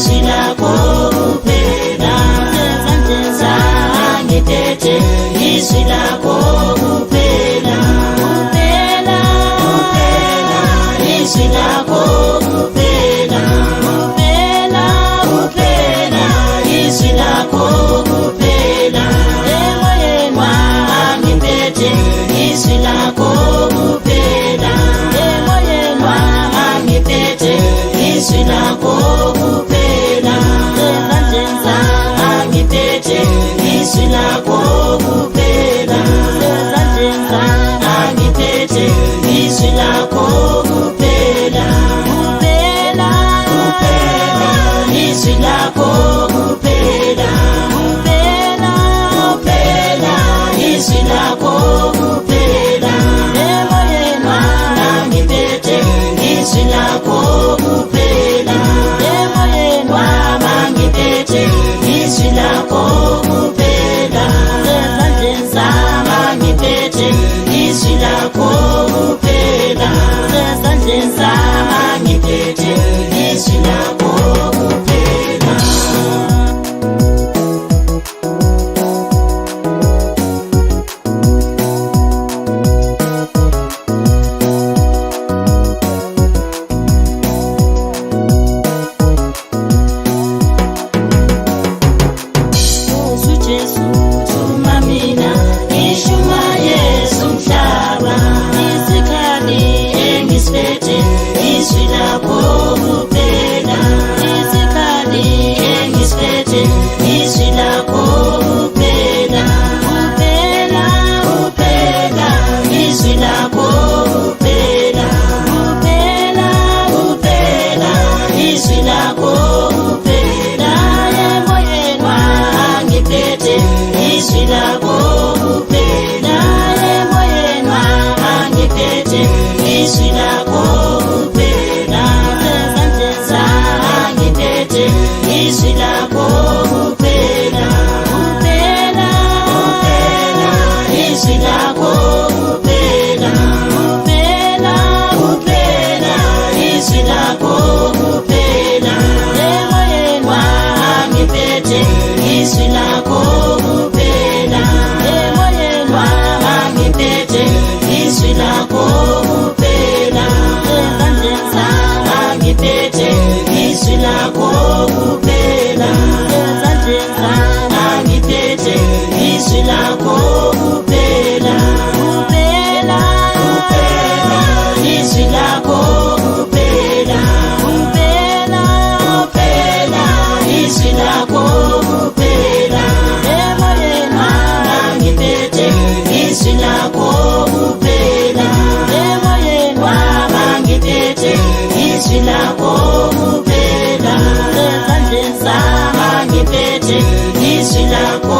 izwi lakho kuphela, ngiphethe izwi lakho kuphela, izwi lakho kuphela, izwi lakho kuphela, emoyeni wami ngiphethe izwi lakho kuphela, emoyeni wami ngiphethe izwi lakho kuphela, ezandleni zami ngiphethe izwi lakho kuphela, ezandleni zami ngiphethe izwi lakho kuphela, izwi lakho kuphela, izwi lakho kuphela, emoyeni wami ngiphethe izwi lakho kuphela, emoyeni wami ngiphethe izwi lakho kuphela, ezandleni zami ngiphethe izwi lakho kuphela, ezandleni zami ngiphethe izwi lakho kuphela. Jesu tuma mina ngishuma Yesu mhlaba, isikhali engisiphethe izwi lakho kuphela, isikhali engisiphethe izwi lakho kuphela, izwi lakho kuphela, izwi lakho kuphela, emoyeni wami ngiphethe izwi lakho kuphela, emoyeni wami ngiphethe izwi lakho kuphela, ezandleni zami ngiphethe izwi lakho kuphela, izwi lakho kuphela, izwi lakho kuphela, emoyeni wami ngiphethe izwi lakho kuphela, emoyeni wami ngiphethe izwi lakho kuphela, ezandleni zami ngiphethe izwi lakho kuphela, ezandleni zami ngiphethe izwi lakho kuphela, izwi lakho kuphela, izwi lakho kuphela, emoyeni wami ngiphethe izwi lakho kuphela, emoyeni wami ngiphethe izwi lakho kuphela, ezandleni zami ngiphethe izwi lakho